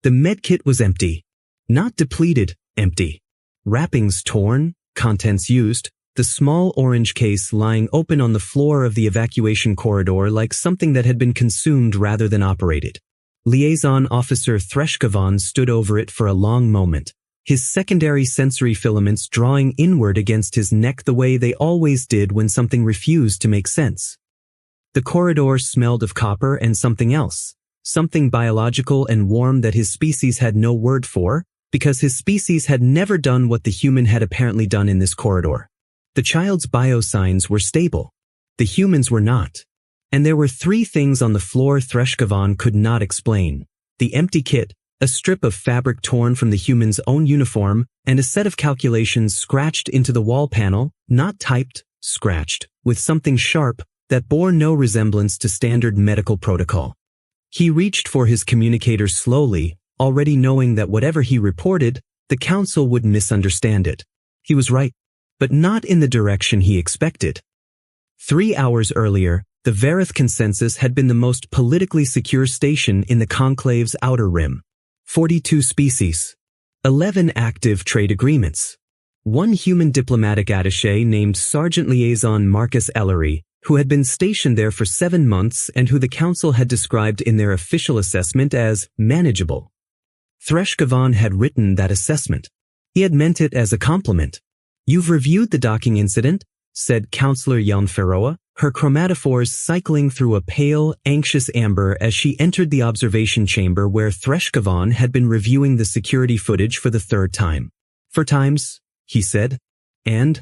The medkit was empty. Not depleted, empty. Wrappings torn, contents used, the small orange case lying open on the floor of the evacuation corridor like something that had been consumed rather than operated. Liaison Officer Threshkavan stood over it for a long moment, his secondary sensory filaments drawing inward against his neck the way they always did when something refused to make sense. The corridor smelled of copper and something else, something biological and warm that his species had no word for, because his species had never done what the human had apparently done in this corridor. The child's biosigns were stable. The humans were not. And there were three things on the floor Threshkavan could not explain. The empty kit, a strip of fabric torn from the human's own uniform, and a set of calculations scratched into the wall panel, not typed, scratched, with something sharp that bore no resemblance to standard medical protocol. He reached for his communicator slowly, already knowing that whatever he reported, the council would misunderstand it. He was right, but not in the direction he expected. 3 hours earlier, the Varith consensus had been the most politically secure station in the Conclave's outer rim. 42 species. 11 active trade agreements. One human diplomatic attaché named Sergeant Liaison Marcus Ellery, who had been stationed there for 7 months and who the council had described in their official assessment as manageable. Threshkavan had written that assessment. He had meant it as a compliment. "You've reviewed the docking incident," said Counselor Yelnferoa, her chromatophores cycling through a pale, anxious amber as she entered the observation chamber where Threshkavan had been reviewing the security footage for the 3rd time. "4 times," he said. "And?"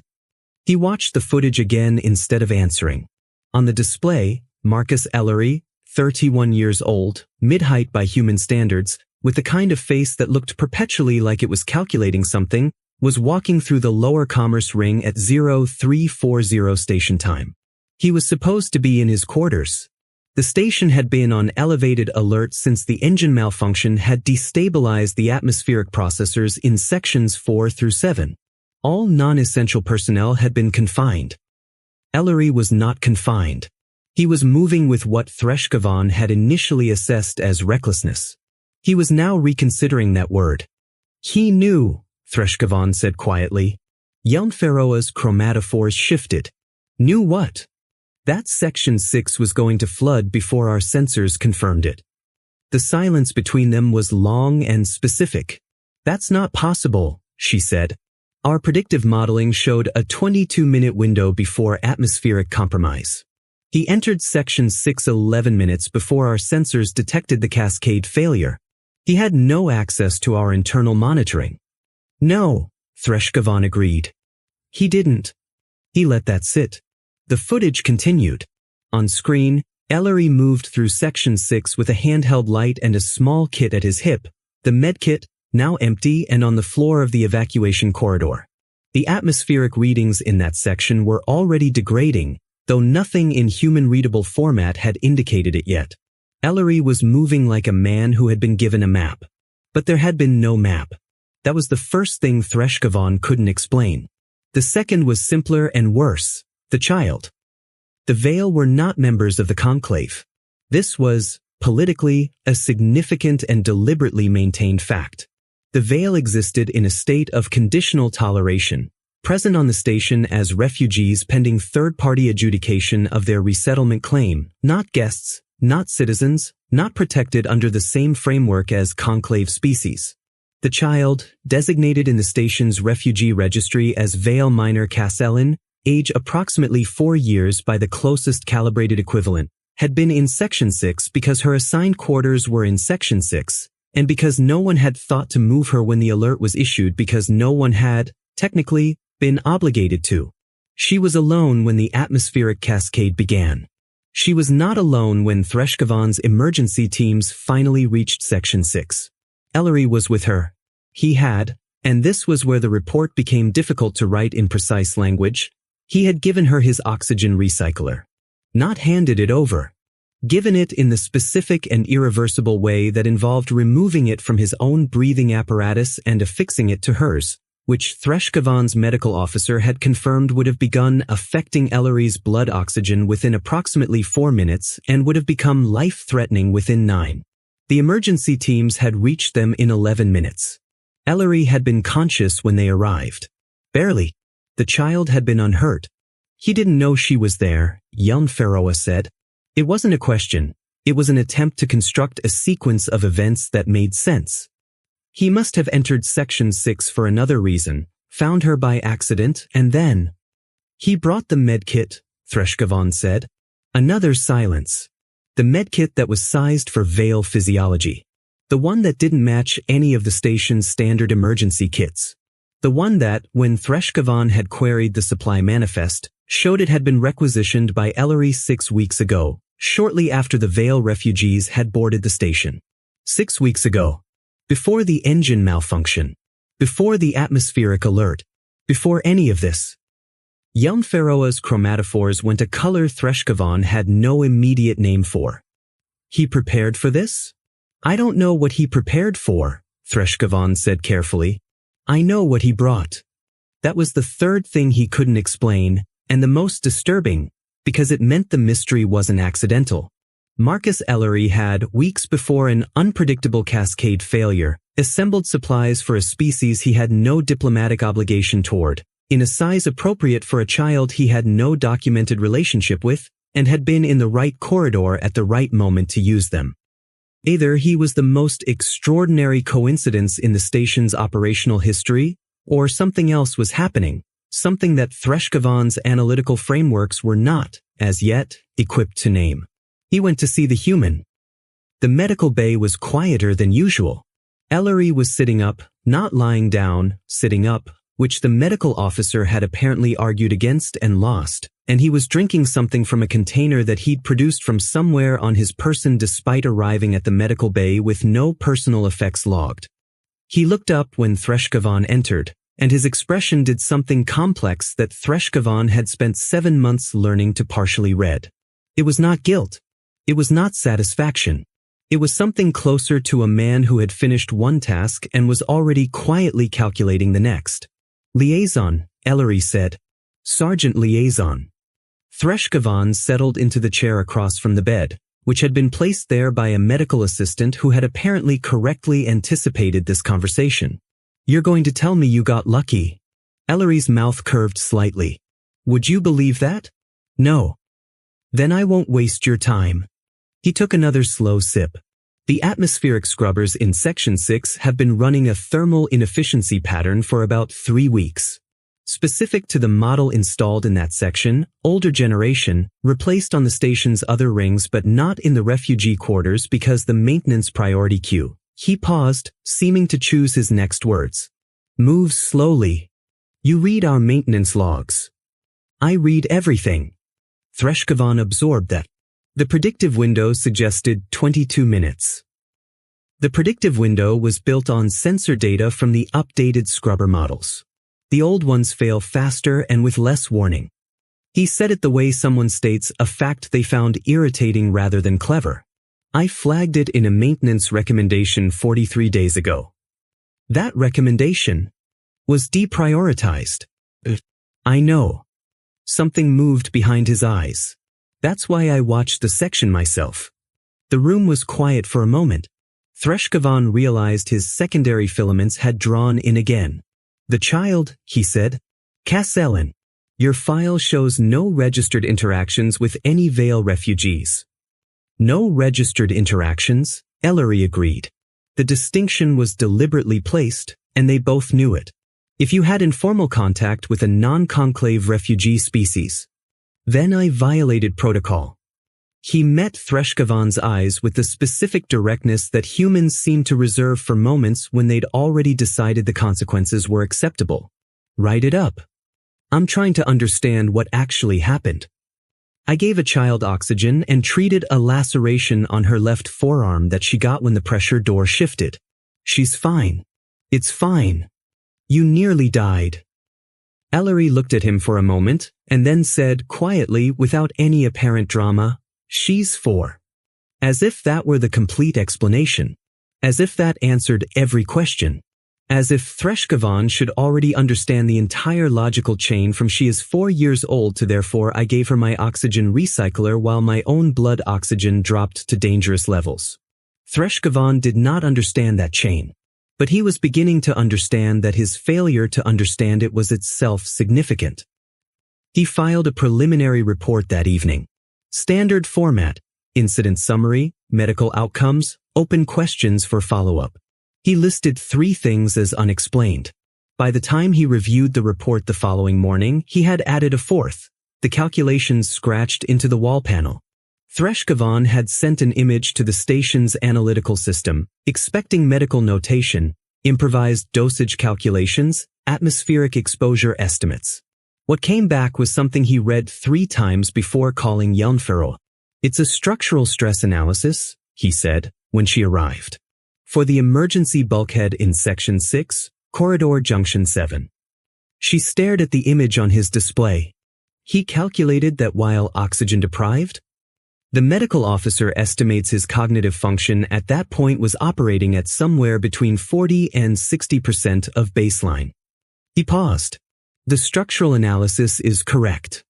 He watched the footage again instead of answering. On the display, Marcus Ellery, 31 years old, mid-height by human standards, with the kind of face that looked perpetually like it was calculating something, was walking through the lower commerce ring at 0340 station time. He was supposed to be in his quarters. The station had been on elevated alert since the engine malfunction had destabilized the atmospheric processors in sections 4 through 7. All non-essential personnel had been confined. Ellery was not confined. He was moving with what Threshkavan had initially assessed as recklessness. He was now reconsidering that word. "He knew," Threshkavan said quietly. Yelnferoa's chromatophores shifted. "Knew what?" That Section 6 was going to flood before our sensors confirmed it. The silence between them was long and specific. "That's not possible," she said. "Our predictive modeling showed a 22-minute window before atmospheric compromise. He entered Section 6 11 minutes before our sensors detected the cascade failure. He had no access to our internal monitoring." "No," Threshkavan agreed. "He didn't." He let that sit. The footage continued. On screen, Ellery moved through Section 6 with a handheld light and a small kit at his hip, the medkit, now empty and on the floor of the evacuation corridor. The atmospheric readings in that section were already degrading, though nothing in human-readable format had indicated it yet. Ellery was moving like a man who had been given a map. But there had been no map. That was the first thing Threshkavan couldn't explain. The second was simpler and worse. The child. The Veil were not members of the Conclave. This was, politically, a significant and deliberately maintained fact. The Veil existed in a state of conditional toleration, present on the station as refugees pending third-party adjudication of their resettlement claim, not guests, not citizens, not protected under the same framework as Conclave species. The child, designated in the station's refugee registry as Veil Minor Castellan, age approximately 4 years by the closest calibrated equivalent, had been in Section 6 because her assigned quarters were in Section 6, and because no one had thought to move her when the alert was issued because no one had, technically, been obligated to. She was alone when the atmospheric cascade began. She was not alone when Threshkavan's emergency teams finally reached Section 6. Ellery was with her. He had, and this was where the report became difficult to write in precise language, he had given her his oxygen recycler. Not handed it over. Given it in the specific and irreversible way that involved removing it from his own breathing apparatus and affixing it to hers, which Threshkavan's medical officer had confirmed would have begun affecting Ellery's blood oxygen within approximately 4 minutes and would have become life-threatening within 9. The emergency teams had reached them in 11 minutes. Ellery had been conscious when they arrived. Barely. The child had been unhurt. He didn't know she was there, Yelnferoa said. It wasn't a question. It was an attempt to construct a sequence of events that made sense. He must have entered Section 6 for another reason, found her by accident, and then… He brought the medkit, Threshkavon said. Another silence. The medkit that was sized for Vale physiology. The one that didn't match any of the station's standard emergency kits. The one that, when Threshkavon had queried the supply manifest, showed it had been requisitioned by Ellery 6 weeks ago, shortly after the Vale refugees had boarded the station. 6 weeks ago. Before the engine malfunction. Before the atmospheric alert. Before any of this. Yelnferoa's chromatophores went a color Threshkavon had no immediate name for. He prepared for this? I don't know what he prepared for, Threshkavon said carefully. I know what he brought. That was the third thing he couldn't explain, and the most disturbing, because it meant the mystery wasn't accidental. Marcus Ellery had, weeks before an unpredictable cascade failure, assembled supplies for a species he had no diplomatic obligation toward, in a size appropriate for a child he had no documented relationship with, and had been in the right corridor at the right moment to use them. Either he was the most extraordinary coincidence in the station's operational history, or something else was happening, something that Threshkavon's analytical frameworks were not, as yet, equipped to name. He went to see the human. The medical bay was quieter than usual. Ellery was sitting up, not lying down, sitting up, which the medical officer had apparently argued against and lost, and he was drinking something from a container that he'd produced from somewhere on his person despite arriving at the medical bay with no personal effects logged. He looked up when Threshkavon entered, and his expression did something complex that Threshkavon had spent 7 months learning to partially read. It was not guilt. It was not satisfaction. It was something closer to a man who had finished one task and was already quietly calculating the next. Liaison, Ellery said. Sergeant Liaison. Threshkavon settled into the chair across from the bed, which had been placed there by a medical assistant who had apparently correctly anticipated this conversation. You're going to tell me you got lucky. Ellery's mouth curved slightly. Would you believe that? No. Then I won't waste your time. He took another slow sip. The atmospheric scrubbers in Section 6 have been running a thermal inefficiency pattern for about 3 weeks. Specific to the model installed in that section, older generation, replaced on the station's other rings but not in the refugee quarters because the maintenance priority queue. He paused, seeming to choose his next words. Move slowly. You read our maintenance logs. I read everything. Threshkavon absorbed that. The predictive window suggested 22 minutes. The predictive window was built on sensor data from the updated scrubber models. The old ones fail faster and with less warning. He said it the way someone states a fact they found irritating rather than clever. I flagged it in a maintenance recommendation 43 days ago. That recommendation was deprioritized. I know. Something moved behind his eyes. That's why I watched the section myself. The room was quiet for a moment. Threshkavon realized his secondary filaments had drawn in again. The child, he said. Cassellen. Your file shows no registered interactions with any Vale refugees. No registered interactions, Ellery agreed. The distinction was deliberately placed, and they both knew it. If you had informal contact with a non-conclave refugee species, then I violated protocol. He met Threshkavon's eyes with the specific directness that humans seem to reserve for moments when they'd already decided the consequences were acceptable. Write it up. I'm trying to understand what actually happened. I gave a child oxygen and treated a laceration on her left forearm that she got when the pressure door shifted. She's fine. It's fine. You nearly died. Ellery looked at him for a moment, and then said quietly without any apparent drama, She's 4. As if that were the complete explanation. As if that answered every question. As if Threshkavon should already understand the entire logical chain from she is 4 years old to therefore I gave her my oxygen recycler while my own blood oxygen dropped to dangerous levels. Threshkavan did not understand that chain. But he was beginning to understand that his failure to understand it was itself significant. He filed a preliminary report that evening. Standard format: incident summary, medical outcomes, open questions for follow-up. He listed 3 things as unexplained. By the time he reviewed the report the following morning, he had added a 4th, the calculations scratched into the wall panel. Threshkavan had sent an image to the station's analytical system, expecting medical notation, improvised dosage calculations, atmospheric exposure estimates. What came back was something he read 3 times before calling Yelnfero. "It's a structural stress analysis," he said, when she arrived. "For the emergency bulkhead in Section 6, Corridor Junction 7. She stared at the image on his display. He calculated that while oxygen-deprived, the medical officer estimates his cognitive function at that point was operating at somewhere between 40 and 60% of baseline. He paused. The structural analysis is correct.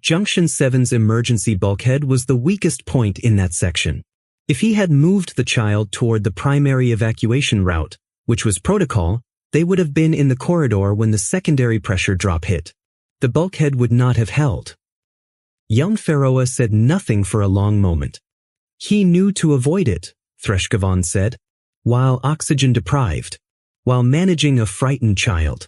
Junction 7's emergency bulkhead was the weakest point in that section. If he had moved the child toward the primary evacuation route, which was protocol, they would have been in the corridor when the secondary pressure drop hit. The bulkhead would not have held. Yelnfero said nothing for a long moment. He knew to avoid it, Threshkavan said, while oxygen-deprived, while managing a frightened child.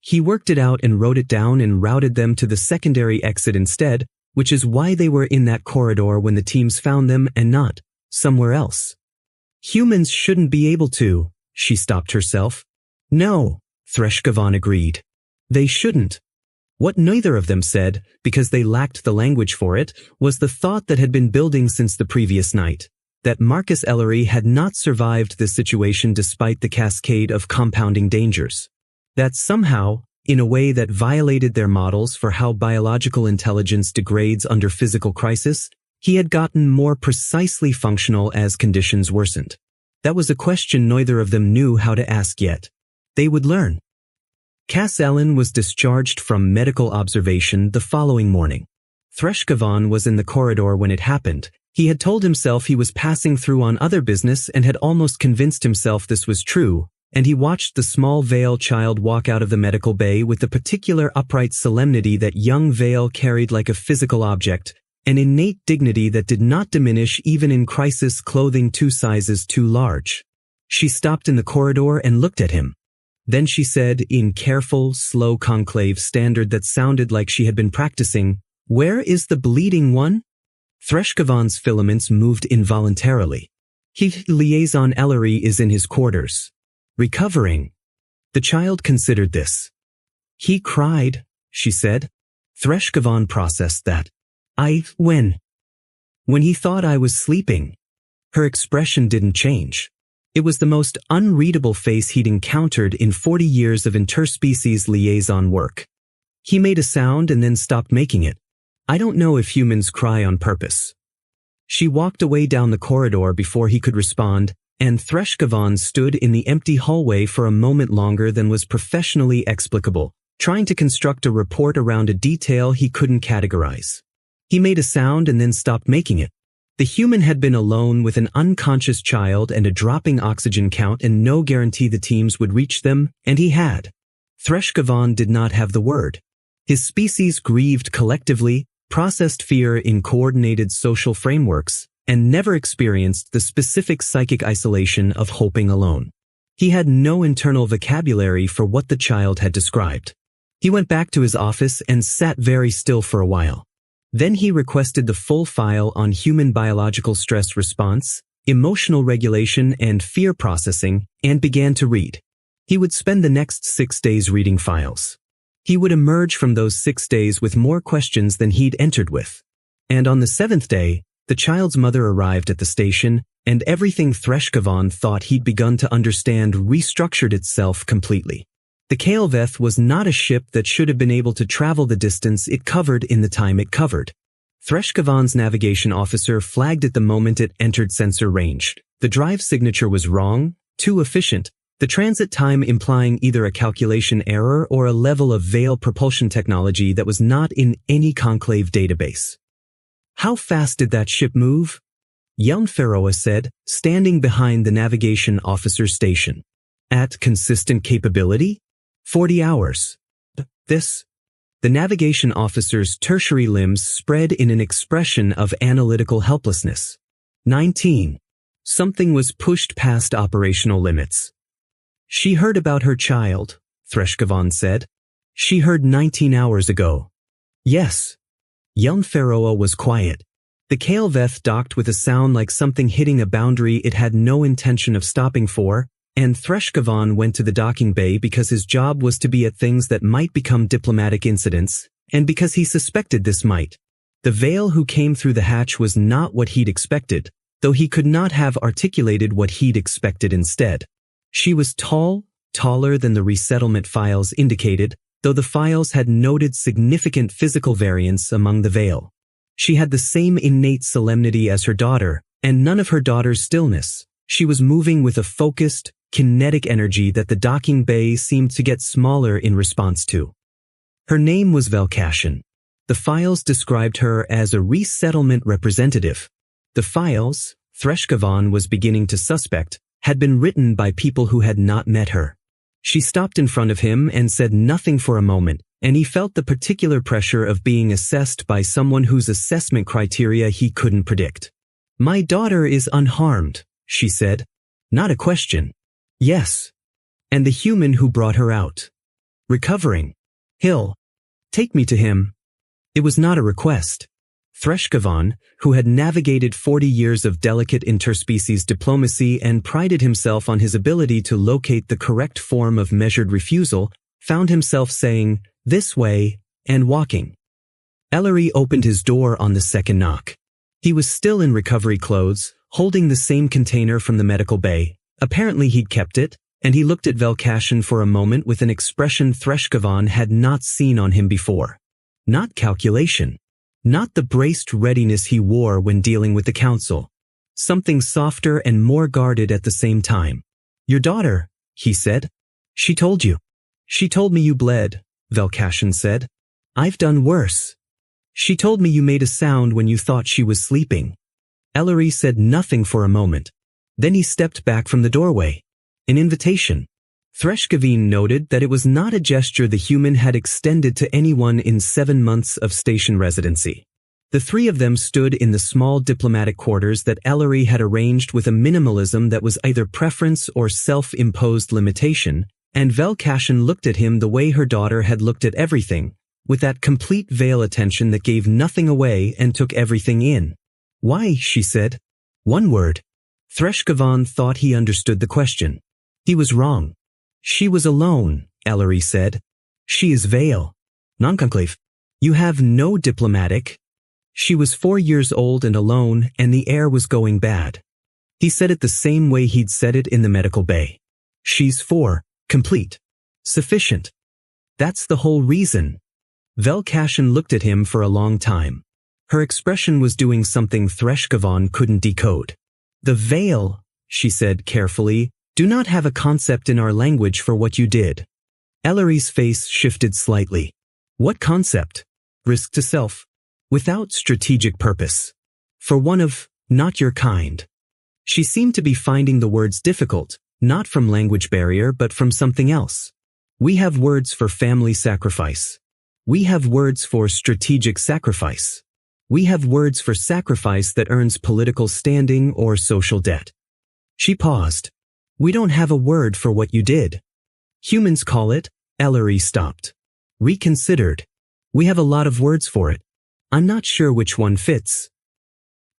He worked it out and wrote it down and routed them to the secondary exit instead, which is why they were in that corridor when the teams found them and not somewhere else. Humans shouldn't be able to, she stopped herself. No, Threshkavan agreed. They shouldn't. What neither of them said, because they lacked the language for it, was the thought that had been building since the previous night, that Marcus Ellery had not survived this situation despite the cascade of compounding dangers. That somehow, in a way that violated their models for how biological intelligence degrades under physical crisis, he had gotten more precisely functional as conditions worsened. That was a question neither of them knew how to ask yet. They would learn. Cass Ellen was discharged from medical observation the following morning. Threshkavan was in the corridor when it happened. He had told himself he was passing through on other business and had almost convinced himself this was true, and he watched the small Vale child walk out of the medical bay with the particular upright solemnity that young Vale carried like a physical object, an innate dignity that did not diminish even in crisis clothing 2 sizes too large. She stopped in the corridor and looked at him. Then she said, in careful, slow conclave standard that sounded like she had been practicing, "Where is the bleeding one?" Threshkavan's filaments moved involuntarily. Liaison Ellery is in his quarters. Recovering. The child considered this. He cried, she said. Threshkavan processed that. When he thought I was sleeping. Her expression didn't change. It was the most unreadable face he'd encountered in 40 years of interspecies liaison work. He made a sound and then stopped making it. I don't know if humans cry on purpose. She walked away down the corridor before he could respond, and Threshkavan stood in the empty hallway for a moment longer than was professionally explicable, trying to construct a report around a detail he couldn't categorize. He made a sound and then stopped making it. The human had been alone with an unconscious child and a dropping oxygen count and no guarantee the teams would reach them, and he had. Threshkavan did not have the word. His species grieved collectively, processed fear in coordinated social frameworks, and never experienced the specific psychic isolation of hoping alone. He had no internal vocabulary for what the child had described. He went back to his office and sat very still for a while. Then he requested the full file on human biological stress response, emotional regulation, and fear processing, and began to read. He would spend the next 6 days reading files. He would emerge from those 6 days with more questions than he'd entered with. And on the 7th day, the child's mother arrived at the station, and everything Threshkavan thought he'd begun to understand restructured itself completely. The Kaelveth was not a ship that should have been able to travel the distance it covered in the time it covered. Threshkavan's navigation officer flagged it the moment it entered sensor range. The drive signature was wrong, too efficient, the transit time implying either a calculation error or a level of Vale propulsion technology that was not in any conclave database. How fast did that ship move? Yelnferoa said, standing behind the navigation officer's station. At consistent capability? 40 hours. This? The navigation officer's tertiary limbs spread in an expression of analytical helplessness. 19. Something was pushed past operational limits. She heard about her child, Threshkavan said. She heard 19 hours ago. Yes. Yelnferoa was quiet. The Kaelveth docked with a sound like something hitting a boundary it had no intention of stopping for, and Threshkavan went to the docking bay because his job was to be at things that might become diplomatic incidents, and because he suspected this might. The Veil who came through the hatch was not what he'd expected, though he could not have articulated what he'd expected instead. She was tall, taller than the resettlement files indicated, though the files had noted significant physical variance among the Veil. She had the same innate solemnity as her daughter, and none of her daughter's stillness. She was moving with a focused, kinetic energy that the docking bay seemed to get smaller in response to. Her name was Velkashin. The files described her as a resettlement representative. The files, Threshkavan was beginning to suspect, had been written by people who had not met her. She stopped in front of him and said nothing for a moment, and he felt the particular pressure of being assessed by someone whose assessment criteria he couldn't predict. "My daughter is unharmed," she said. "Not a question." "Yes." "And the human who brought her out?" "Recovering." "Hill. Take me to him." It was not a request. Threshkavan, who had navigated 40 years of delicate interspecies diplomacy and prided himself on his ability to locate the correct form of measured refusal, found himself saying, "This way," and walking. Ellery opened his door on the second knock. He was still in recovery clothes, holding the same container from the medical bay. Apparently he'd kept it, and he looked at Velkashin for a moment with an expression Threshkavan had not seen on him before. Not calculation. Not the braced readiness he wore when dealing with the council. Something softer and more guarded at the same time. "Your daughter," he said. "She told you." "She told me you bled," Velkashin said. "I've done worse. She told me you made a sound when you thought she was sleeping." Ellery said nothing for a moment. Then he stepped back from the doorway. An invitation. Threshkavan noted that it was not a gesture the human had extended to anyone in 7 months of station residency. The three of them stood in the small diplomatic quarters that Ellery had arranged with a minimalism that was either preference or self-imposed limitation, and Velkashin looked at him the way her daughter had looked at everything, with that complete veil attention that gave nothing away and took everything in. "Why?" she said. "One word." Threshkavan thought he understood the question. He was wrong. "She was alone," Ellery said. "She is Veil. Non-conclave. You have no diplomatic." She was 4 years old and alone, and the air was going bad. He said it the same way he'd said it in the medical bay. "She's 4, complete. Sufficient. That's the whole reason." Velkashin looked at him for a long time. Her expression was doing something Threshkavan couldn't decode. "The Veil," she said carefully, "do not have a concept in our language for what you did." Ellery's face shifted slightly. "What concept?" "Risk to self. Without strategic purpose. For one of, not your kind." She seemed to be finding the words difficult, not from language barrier but from something else. "We have words for family sacrifice. We have words for strategic sacrifice. We have words for sacrifice that earns political standing or social debt." She paused. "We don't have a word for what you did. Humans call it," Ellery stopped. "Reconsidered. We have a lot of words for it. I'm not sure which one fits."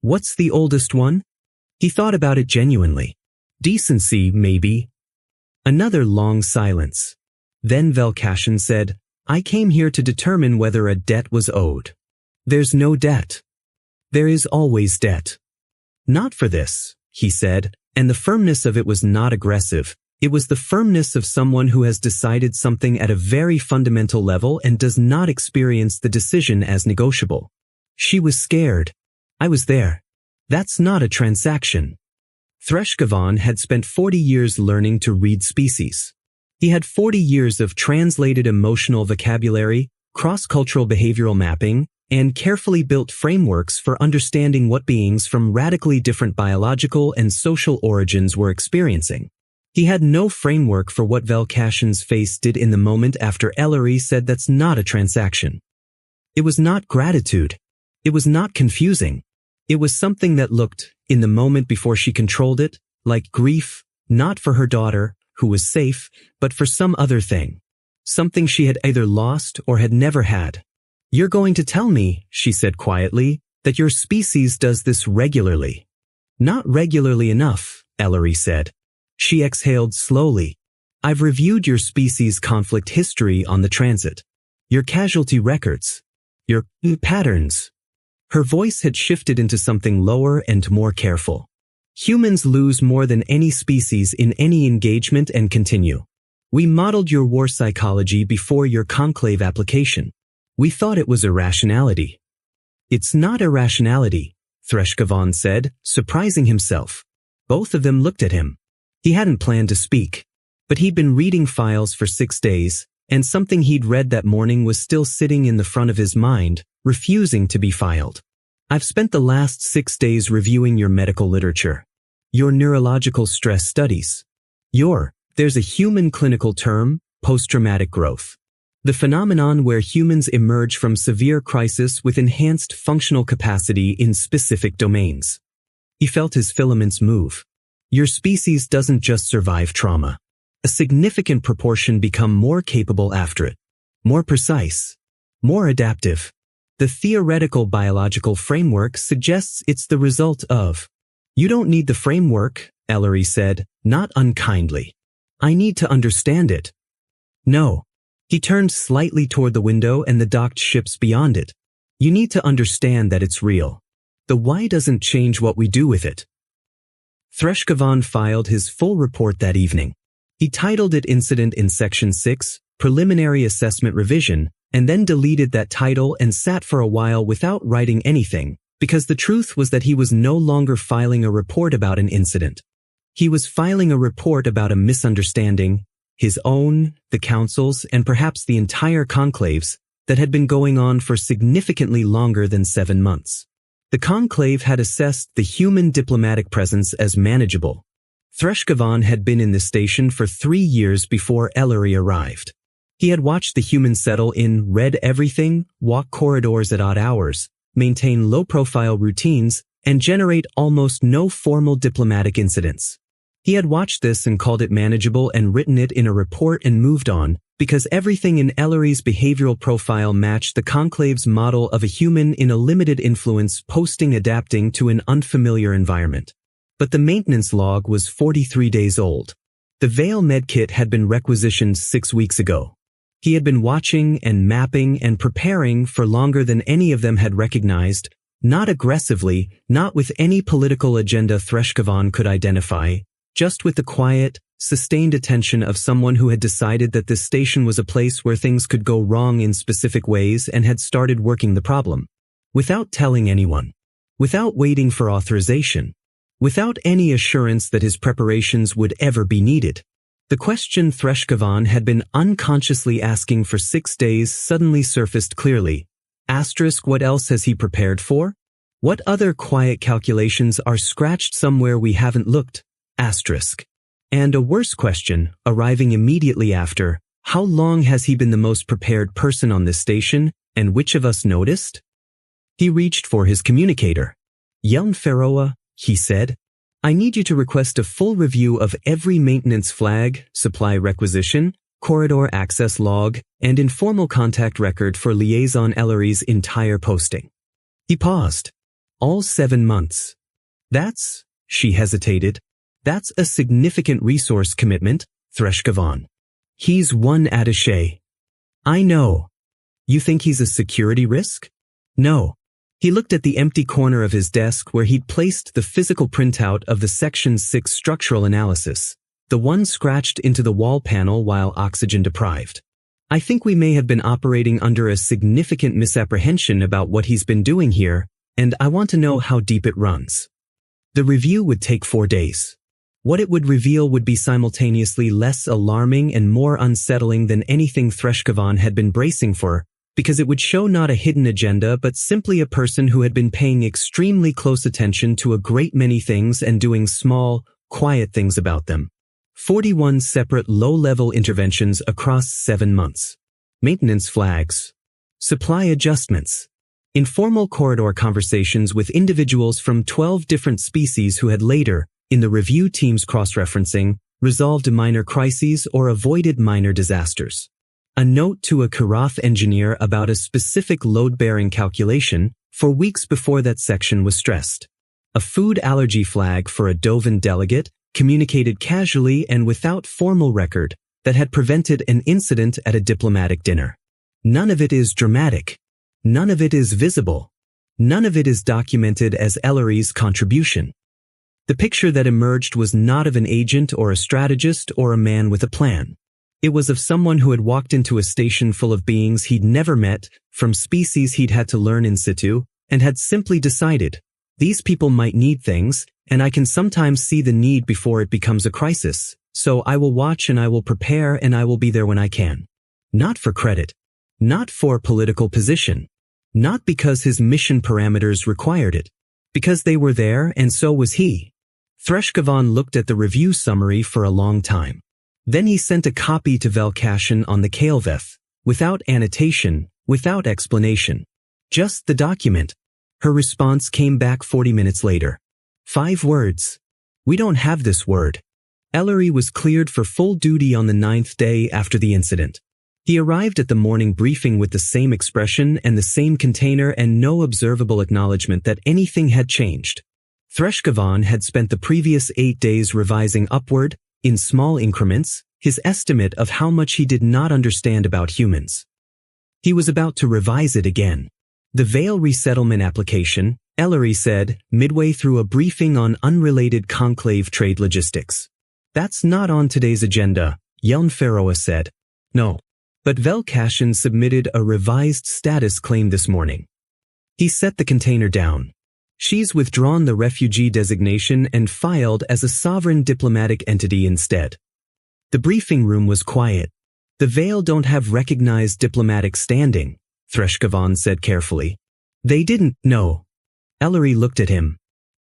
"What's the oldest one?" He thought about it genuinely. "Decency, maybe." Another long silence. Then Velkashin said, "I came here to determine whether a debt was owed." "There's no debt." "There is always debt." "Not for this," he said, and the firmness of it was not aggressive. It was the firmness of someone who has decided something at a very fundamental level and does not experience the decision as negotiable. She was scared. I was there. That's not a transaction. Threshkavan had spent 40 years learning to read species. He had 40 years of translated emotional vocabulary, cross-cultural behavioral mapping, and carefully built frameworks for understanding what beings from radically different biological and social origins were experiencing. He had no framework for what Velkashin's face did in the moment after Ellery said that's not a transaction. It was not gratitude. It was not confusing. It was something that looked, in the moment before she controlled it, like grief, not for her daughter, who was safe, but for some other thing. Something she had either lost or had never had. "You're going to tell me," she said quietly, "that your species does this regularly." "Not regularly enough," Ellery said. She exhaled slowly. "I've reviewed your species' conflict history on the transit. Your casualty records. Your patterns." Her voice had shifted into something lower and more careful. "Humans lose more than any species in any engagement and continue. We modeled your war psychology before your conclave application. We thought it was irrationality." "It's not irrationality," Threshkavan said, surprising himself. Both of them looked at him. He hadn't planned to speak, but he'd been reading files for 6 days, and something he'd read that morning was still sitting in the front of his mind, refusing to be filed. "I've spent the last 6 days reviewing your medical literature. Your neurological stress studies. There's a human clinical term, post-traumatic growth. The phenomenon where humans emerge from severe crisis with enhanced functional capacity in specific domains." He felt his filaments move. "Your species doesn't just survive trauma. A significant proportion become more capable after it. More precise. More adaptive. The theoretical biological framework suggests it's the result of—" "You don't need the framework," Ellery said, not unkindly. "I need to understand it." "No." He turned slightly toward the window and the docked ships beyond it. "You need to understand that it's real. The why doesn't change what we do with it." Threshkavan filed his full report that evening. He titled it Incident in Section 6, Preliminary Assessment Revision, and then deleted that title and sat for a while without writing anything, because the truth was that he was no longer filing a report about an incident. He was filing a report about a misunderstanding, his own, the council's, and perhaps the entire conclave's, that had been going on for significantly longer than 7 months. The conclave had assessed the human diplomatic presence as manageable. Threshkavan had been in the station for 3 years before Ellery arrived. He had watched the humans settle in, read everything, walk corridors at odd hours, maintain low-profile routines, and generate almost no formal diplomatic incidents. He had watched this and called it manageable and written it in a report and moved on, because everything in Ellery's behavioral profile matched the conclave's model of a human in a limited influence adapting to an unfamiliar environment. But the maintenance log was 43 days old. The Veil medkit had been requisitioned 6 weeks ago. He had been watching and mapping and preparing for longer than any of them had recognized, not aggressively, not with any political agenda Threshkavan could identify, just with the quiet, sustained attention of someone who had decided that this station was a place where things could go wrong in specific ways and had started working the problem. Without telling anyone. Without waiting for authorization. Without any assurance that his preparations would ever be needed. The question Threshkavan had been unconsciously asking for 6 days suddenly surfaced clearly. What else has he prepared for? What other quiet calculations are scratched somewhere we haven't looked? And a worse question, arriving immediately after, how long has he been the most prepared person on this station, and which of us noticed? He reached for his communicator. "Yelm Feroa," he said, "I need you to request a full review of every maintenance flag, supply requisition, corridor access log, and informal contact record for liaison Ellery's entire posting." He paused. "All 7 months. That's," she hesitated, "that's a significant resource commitment, Threshkavan. He's one attaché." "I know. You think he's a security risk?" "No." He looked at the empty corner of his desk where he'd placed the physical printout of the Section 6 structural analysis, the one scratched into the wall panel while oxygen deprived. "I think we may have been operating under a significant misapprehension about what he's been doing here, and I want to know how deep it runs." The review would take 4 days. What it would reveal would be simultaneously less alarming and more unsettling than anything Threshkavan had been bracing for, because it would show not a hidden agenda but simply a person who had been paying extremely close attention to a great many things and doing small, quiet things about them. 41 separate low-level interventions across 7 months. Maintenance flags. Supply adjustments. Informal corridor conversations with individuals from 12 different species who had later, in the review team's cross-referencing, resolved minor crises or avoided minor disasters. A note to a Karath engineer about a specific load-bearing calculation for weeks before that section was stressed. A food allergy flag for a Dovan delegate, communicated casually and without formal record, that had prevented an incident at a diplomatic dinner. None of it is dramatic. None of it is visible. None of it is documented as Ellery's contribution. The picture that emerged was not of an agent or a strategist or a man with a plan. It was of someone who had walked into a station full of beings he'd never met, from species he'd had to learn in situ, and had simply decided, these people might need things, and I can sometimes see the need before it becomes a crisis, so I will watch and I will prepare and I will be there when I can. Not for credit. Not for political position. Not because his mission parameters required it. Because they were there and so was he. Threshkavan looked at the review summary for a long time. Then he sent a copy to Velkashin on the Kaelveth, without annotation, without explanation. Just the document. Her response came back 40 minutes later. 5 words. We don't have this word. Ellery was cleared for full duty on the 9th day after the incident. He arrived at the morning briefing with the same expression and the same container and no observable acknowledgement that anything had changed. Threshkavan had spent the previous 8 days revising upward, in small increments, his estimate of how much he did not understand about humans. He was about to revise it again. The Vale resettlement application, Ellery said, midway through a briefing on unrelated conclave trade logistics. That's not on today's agenda, Yelnferoa said. No. But Velkashin submitted a revised status claim this morning. He set the container down. She's withdrawn the refugee designation and filed as a sovereign diplomatic entity instead. The briefing room was quiet. The Vale don't have recognized diplomatic standing, Threshkavan said carefully. They didn't, no. Ellery looked at him.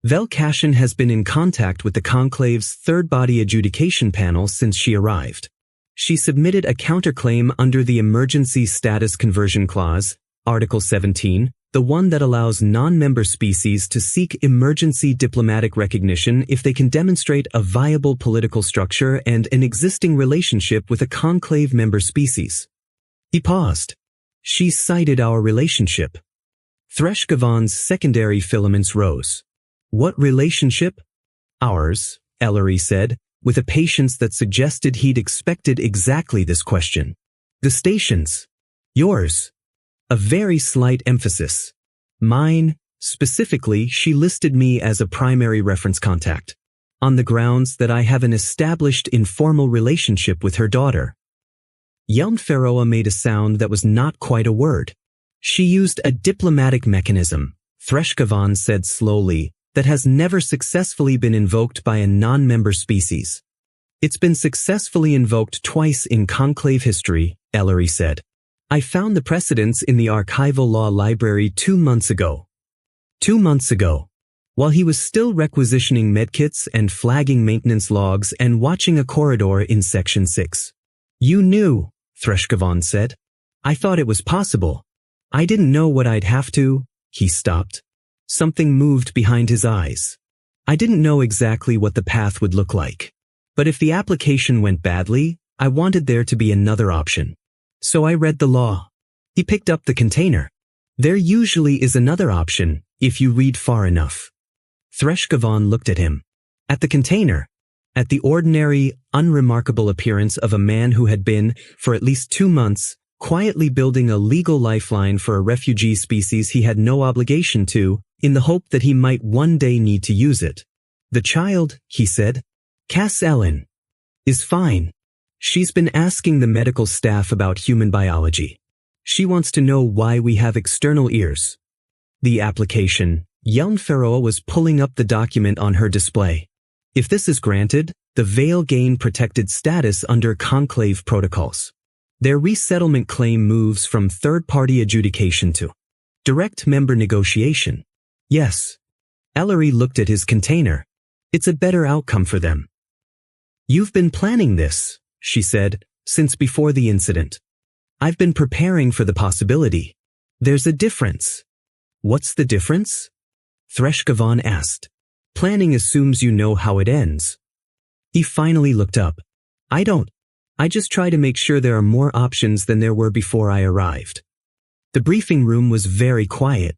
Velkashin has been in contact with the Conclave's third-body adjudication panel since she arrived. She submitted a counterclaim under the Emergency Status Conversion Clause, Article 17, the one that allows non-member species to seek emergency diplomatic recognition if they can demonstrate a viable political structure and an existing relationship with a conclave member species. He paused. She cited our relationship. Threshkavan's secondary filaments rose. What relationship? Ours, Ellery said, with a patience that suggested he'd expected exactly this question. The station's. Yours. A very slight emphasis. Mine, specifically, she listed me as a primary reference contact. On the grounds that I have an established informal relationship with her daughter. Yelnferoa made a sound that was not quite a word. She used a diplomatic mechanism, Threshkavan said slowly, that has never successfully been invoked by a non-member species. It's been successfully invoked twice in conclave history, Ellery said. I found the precedents in the archival law library 2 months ago. 2 months ago. While he was still requisitioning medkits and flagging maintenance logs and watching a corridor in Section 6. You knew, Threshkavan said. I thought it was possible. I didn't know what I'd have to. He stopped. Something moved behind his eyes. I didn't know exactly what the path would look like. But if the application went badly, I wanted there to be another option. So I read the law. He picked up the container. There usually is another option, if you read far enough. Threshkavan looked at him. At the container. At the ordinary, unremarkable appearance of a man who had been, for at least 2 months, quietly building a legal lifeline for a refugee species he had no obligation to, in the hope that he might one day need to use it. The child, he said, Cass Ellen, is fine. She's been asking the medical staff about human biology. She wants to know why we have external ears. The application, Yelnferoa was pulling up the document on her display. If this is granted, the Vale gain protected status under conclave protocols. Their resettlement claim moves from third-party adjudication to direct member negotiation. Yes. Ellery looked at his container. It's a better outcome for them. You've been planning this, she said, since before the incident. I've been preparing for the possibility. There's a difference. What's the difference? Threshkavan asked. Planning assumes you know how it ends. He finally looked up. I don't. I just try to make sure there are more options than there were before I arrived. The briefing room was very quiet.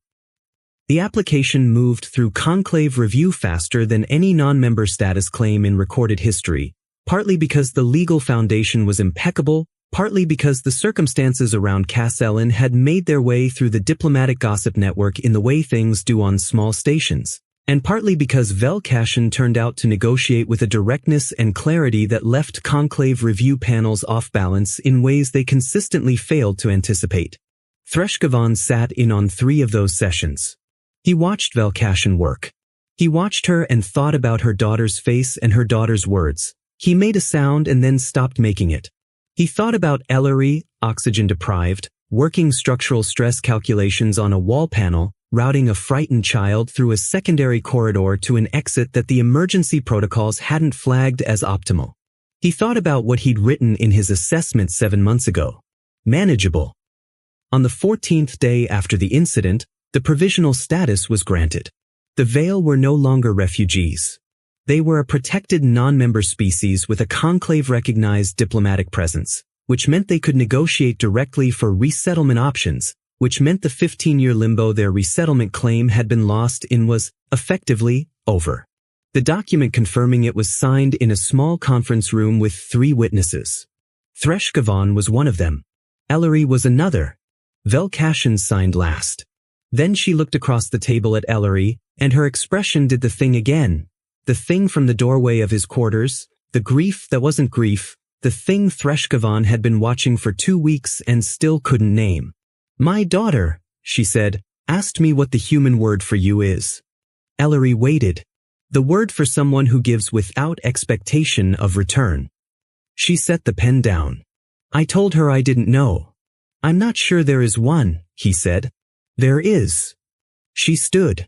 The application moved through conclave review faster than any non-member status claim in recorded history, partly because the legal foundation was impeccable, partly because the circumstances around Cass Ellen had made their way through the diplomatic gossip network in the way things do on small stations, and partly because Velkashin turned out to negotiate with a directness and clarity that left conclave review panels off balance in ways they consistently failed to anticipate. Threshkavan sat in on 3 of those sessions. He watched Velkashin work. He watched her and thought about her daughter's face and her daughter's words. He made a sound and then stopped making it. He thought about Ellery, oxygen-deprived, working structural stress calculations on a wall panel, routing a frightened child through a secondary corridor to an exit that the emergency protocols hadn't flagged as optimal. He thought about what he'd written in his assessment 7 months ago. Manageable. On the 14th day after the incident, the provisional status was granted. The Vale were no longer refugees. They were a protected non-member species with a conclave-recognized diplomatic presence, which meant they could negotiate directly for resettlement options, which meant the 15-year limbo their resettlement claim had been lost in was, effectively, over. The document confirming it was signed in a small conference room with 3 witnesses. Threshkavan was one of them. Ellery was another. Velkashin signed last. Then she looked across the table at Ellery, and her expression did the thing again. The thing from the doorway of his quarters, the grief that wasn't grief, the thing Threshkavan had been watching for 2 weeks and still couldn't name. My daughter, she said, asked me what the human word for you is. Ellery waited. The word for someone who gives without expectation of return. She set the pen down. I told her I didn't know. I'm not sure there is one, he said. There is. She stood.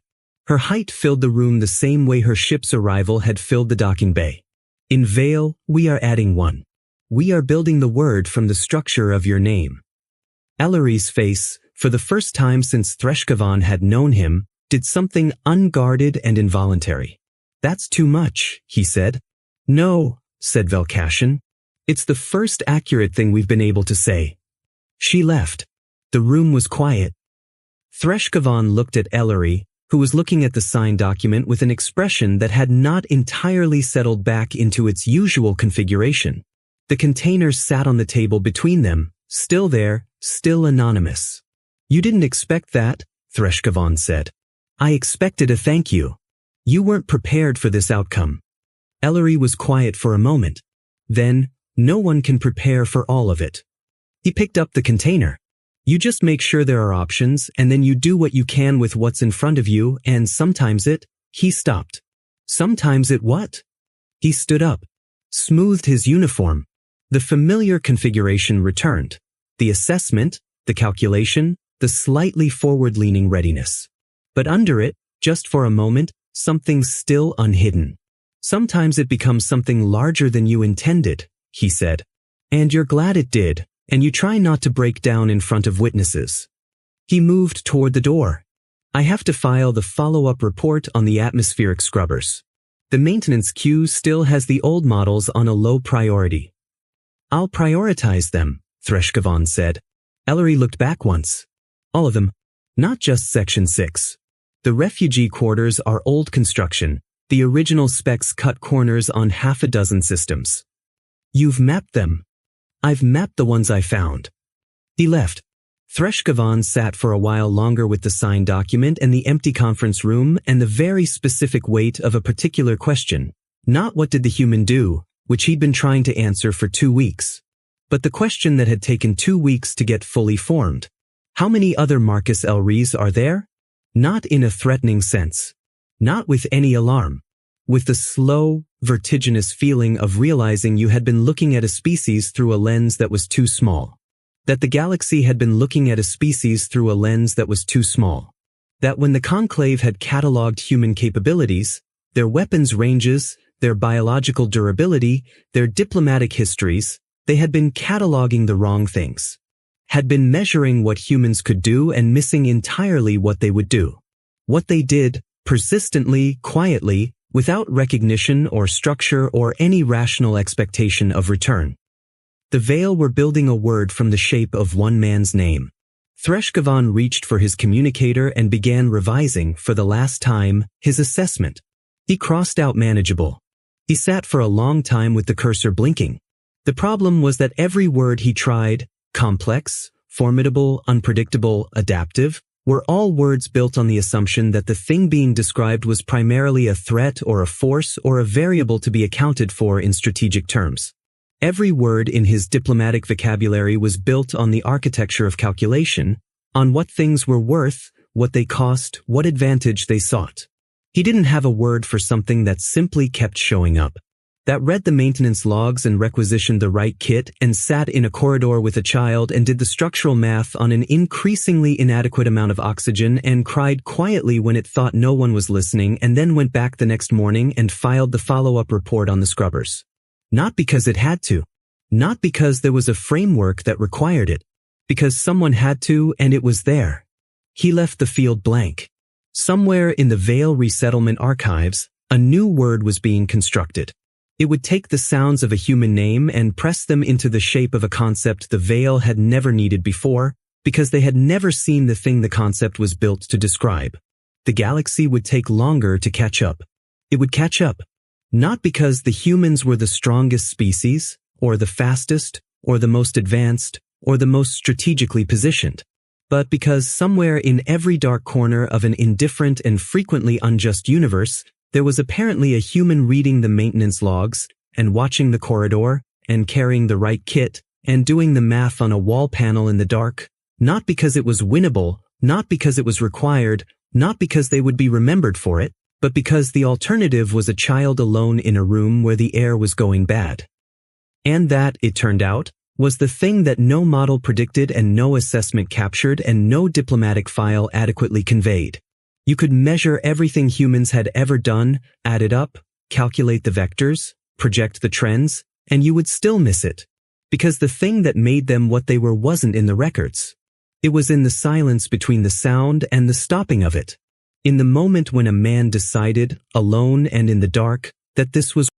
Her height filled the room the same way her ship's arrival had filled the docking bay. In Vale, we are adding one. We are building the word from the structure of your name. Ellery's face, for the first time since Threshkavan had known him, did something unguarded and involuntary. That's too much, he said. No, said Velkashin. It's the first accurate thing we've been able to say. She left. The room was quiet. Threshkavan looked at Ellery, who was looking at the signed document with an expression that had not entirely settled back into its usual configuration. The containers sat on the table between them, still there, still anonymous. You didn't expect that, Threshkavan said. I expected a thank you. You weren't prepared for this outcome. Ellery was quiet for a moment. Then, no one can prepare for all of it. He picked up the container. You just make sure there are options, and then you do what you can with what's in front of you, and sometimes he stopped. Sometimes what? He stood up, smoothed his uniform. The familiar configuration returned. The assessment, the calculation, the slightly forward-leaning readiness. But under it, just for a moment, something's still unhidden. Sometimes it becomes something larger than you intended, he said. And you're glad it did. And you try not to break down in front of witnesses. He moved toward the door. I have to file the follow-up report on the atmospheric scrubbers. The maintenance queue still has the old models on a low priority. I'll prioritize them, Threshkavan said. Ellery looked back once. All of them. Not just Section 6. The refugee quarters are old construction. The original specs cut corners on 6 systems. You've mapped them. I've mapped the ones I found. He left. Threshkavan sat for a while longer with the signed document and the empty conference room and the very specific weight of a particular question. Not what did the human do, which he'd been trying to answer for 2 weeks. But the question that had taken 2 weeks to get fully formed. How many other Marcus Elries are there? Not in a threatening sense. Not with any alarm. With the slow, vertiginous feeling of realizing you had been looking at a species through a lens that was too small. That the galaxy had been looking at a species through a lens that was too small. That when the Conclave had catalogued human capabilities, their weapons ranges, their biological durability, their diplomatic histories, they had been cataloging the wrong things. Had been measuring what humans could do and missing entirely what they would do. What they did, persistently, quietly, without recognition or structure or any rational expectation of return. The Veil were building a word from the shape of one man's name. Threshkavan reached for his communicator and began revising, for the last time, his assessment. He crossed out manageable. He sat for a long time with the cursor blinking. The problem was that every word he tried, complex, formidable, unpredictable, adaptive, were all words built on the assumption that the thing being described was primarily a threat or a force or a variable to be accounted for in strategic terms. Every word in his diplomatic vocabulary was built on the architecture of calculation, on what things were worth, what they cost, what advantage they sought. He didn't have a word for something that simply kept showing up. That read the maintenance logs and requisitioned the right kit and sat in a corridor with a child and did the structural math on an increasingly inadequate amount of oxygen and cried quietly when it thought no one was listening and then went back the next morning and filed the follow-up report on the scrubbers. Not because it had to. Not because there was a framework that required it. Because someone had to and it was there. He left the field blank. Somewhere in the Veil Resettlement archives, a new word was being constructed. It would take the sounds of a human name and press them into the shape of a concept the Veil had never needed before, because they had never seen the thing the concept was built to describe. The galaxy would take longer to catch up. It would catch up. Not because the humans were the strongest species, or the fastest, or the most advanced, or the most strategically positioned, but because somewhere in every dark corner of an indifferent and frequently unjust universe, there was apparently a human reading the maintenance logs, and watching the corridor, and carrying the right kit, and doing the math on a wall panel in the dark, not because it was winnable, not because it was required, not because they would be remembered for it, but because the alternative was a child alone in a room where the air was going bad. And that, it turned out, was the thing that no model predicted and no assessment captured and no diplomatic file adequately conveyed. You could measure everything humans had ever done, add it up, calculate the vectors, project the trends, and you would still miss it. Because the thing that made them what they were wasn't in the records. It was in the silence between the sound and the stopping of it. In the moment when a man decided, alone and in the dark, that this was